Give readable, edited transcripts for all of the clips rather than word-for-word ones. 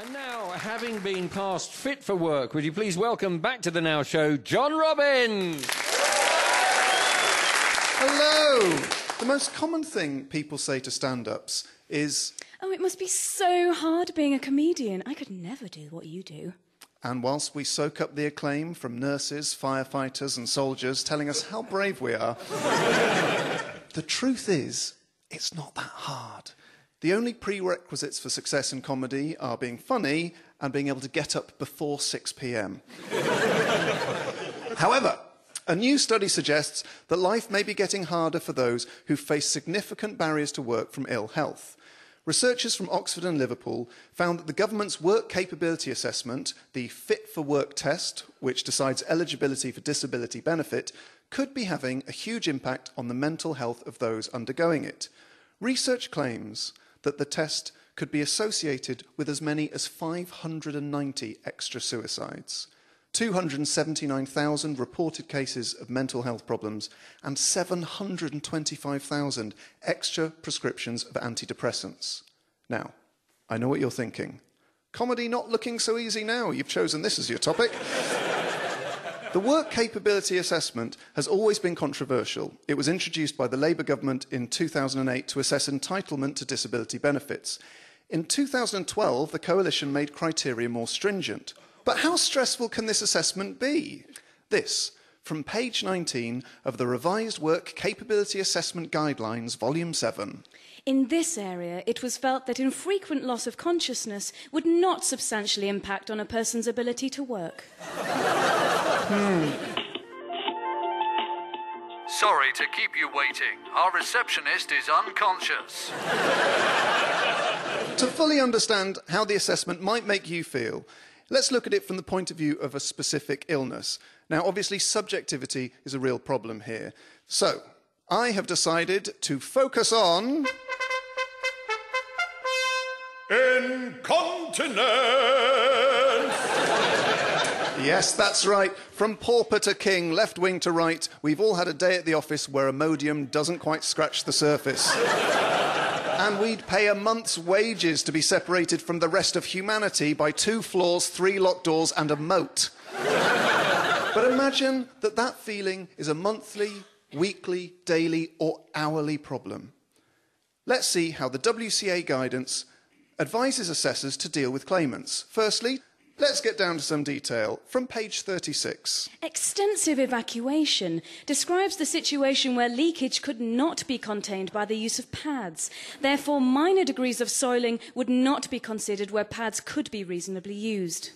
And now, having been passed fit for work, would you please welcome back to the Now Show, John Robbins. Hello! The most common thing people say to stand-ups is... Oh, it must be so hard being a comedian. I could never do what you do. And whilst we soak up the acclaim from nurses, firefighters and soldiers telling us how brave we are, the truth is, it's not that hard. The only prerequisites for success in comedy are being funny and being able to get up before 6 p.m. However, a new study suggests that life may be getting harder for those who face significant barriers to work from ill health. Researchers from Oxford and Liverpool found that the government's work capability assessment, the Fit for Work test, which decides eligibility for disability benefit, could be having a huge impact on the mental health of those undergoing it. Research claims that the test could be associated with as many as 590 extra suicides, 279,000 reported cases of mental health problems, and 725,000 extra prescriptions of antidepressants. Now, I know what you're thinking. Comedy not looking so easy now. You've chosen this as your topic. The work capability assessment has always been controversial. It was introduced by the Labour government in 2008 to assess entitlement to disability benefits. In 2012, the coalition made criteria more stringent. But how stressful can this assessment be? This, from page 19 of the Revised Work Capability Assessment Guidelines, Volume 7. In this area, it was felt that infrequent loss of consciousness would not substantially impact on a person's ability to work. Sorry to keep you waiting. Our receptionist is unconscious. To fully understand how the assessment might make you feel, let's look at it from the point of view of a specific illness. Now, obviously, subjectivity is a real problem here. So, I have decided to focus on... incontinence! Yes, that's right. From pauper to king, left wing to right, we've all had a day at the office where Imodium doesn't quite scratch the surface. And we'd pay a month's wages to be separated from the rest of humanity by 2 floors, 3 locked doors and a moat. But imagine that that feeling is a monthly, weekly, daily or hourly problem. Let's see how the WCA guidance advises assessors to deal with claimants. Firstly, let's get down to some detail from page 36. Extensive evacuation describes the situation where leakage could not be contained by the use of pads. Therefore, minor degrees of soiling would not be considered where pads could be reasonably used.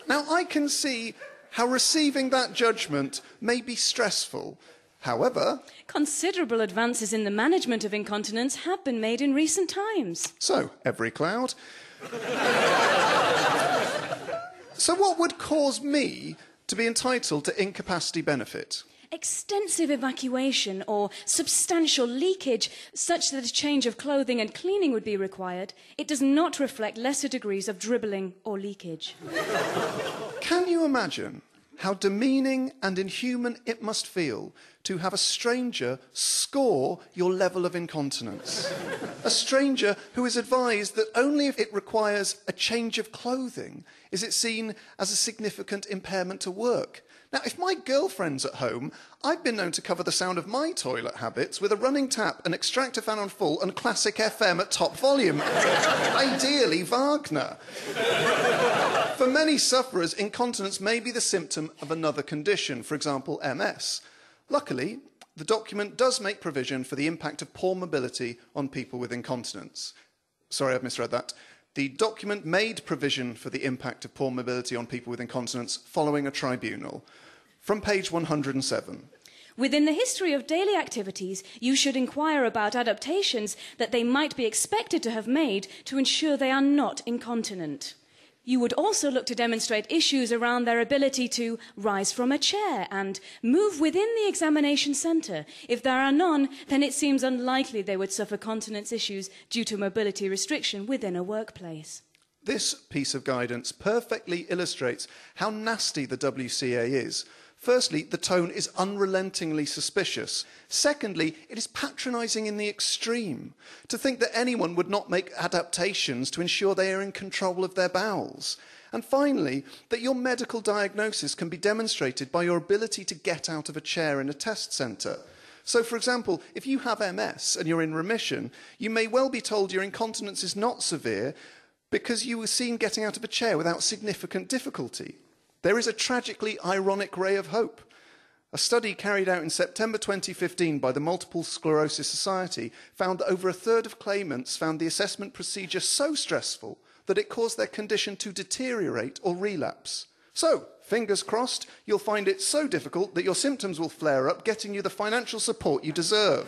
Now, I can see how receiving that judgment may be stressful. However... considerable advances in the management of incontinence have been made in recent times. So, every cloud. So what would cause me to be entitled to incapacity benefit? Extensive evacuation or substantial leakage, such that a change of clothing and cleaning would be required. It does not reflect lesser degrees of dribbling or leakage. Can you imagine how demeaning and inhuman it must feel to have a stranger score your level of incontinence? A stranger who is advised that only if it requires a change of clothing is it seen as a significant impairment to work. Now, if my girlfriend's at home, I've been known to cover the sound of my toilet habits with a running tap, an extractor fan on full, and classic FM at top volume. Ideally, Wagner. For many sufferers, incontinence may be the symptom of another condition, for example, MS. Luckily, the document does make provision for the impact of poor mobility on people with incontinence. Sorry, I've misread that. The document made provision for the impact of poor mobility on people with incontinence following a tribunal. From page 107. Within the history of daily activities, you should inquire about adaptations that they might be expected to have made to ensure they are not incontinent. You would also look to demonstrate issues around their ability to rise from a chair and move within the examination centre. If there are none, then it seems unlikely they would suffer continence issues due to mobility restriction within a workplace. This piece of guidance perfectly illustrates how nasty the WCA is. Firstly, the tone is unrelentingly suspicious. Secondly, it is patronising in the extreme. To think that anyone would not make adaptations to ensure they are in control of their bowels. And finally, that your medical diagnosis can be demonstrated by your ability to get out of a chair in a test centre. So, for example, if you have MS and you're in remission, you may well be told your incontinence is not severe because you were seen getting out of a chair without significant difficulty. There is a tragically ironic ray of hope. A study carried out in September 2015 by the Multiple Sclerosis Society found that over a third of claimants found the assessment procedure so stressful that it caused their condition to deteriorate or relapse. So, fingers crossed, you'll find it so difficult that your symptoms will flare up, getting you the financial support you deserve.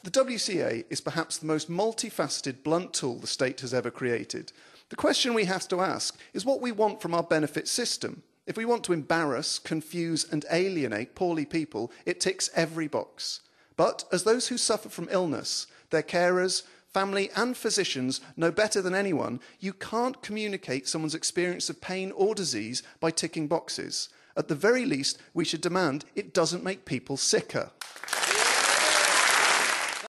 The WCA is perhaps the most multifaceted blunt tool the state has ever created. The question we have to ask is what we want from our benefit system. If we want to embarrass, confuse and alienate poorly people, it ticks every box. But as those who suffer from illness, their carers, family and physicians know better than anyone, you can't communicate someone's experience of pain or disease by ticking boxes. At the very least, we should demand it doesn't make people sicker.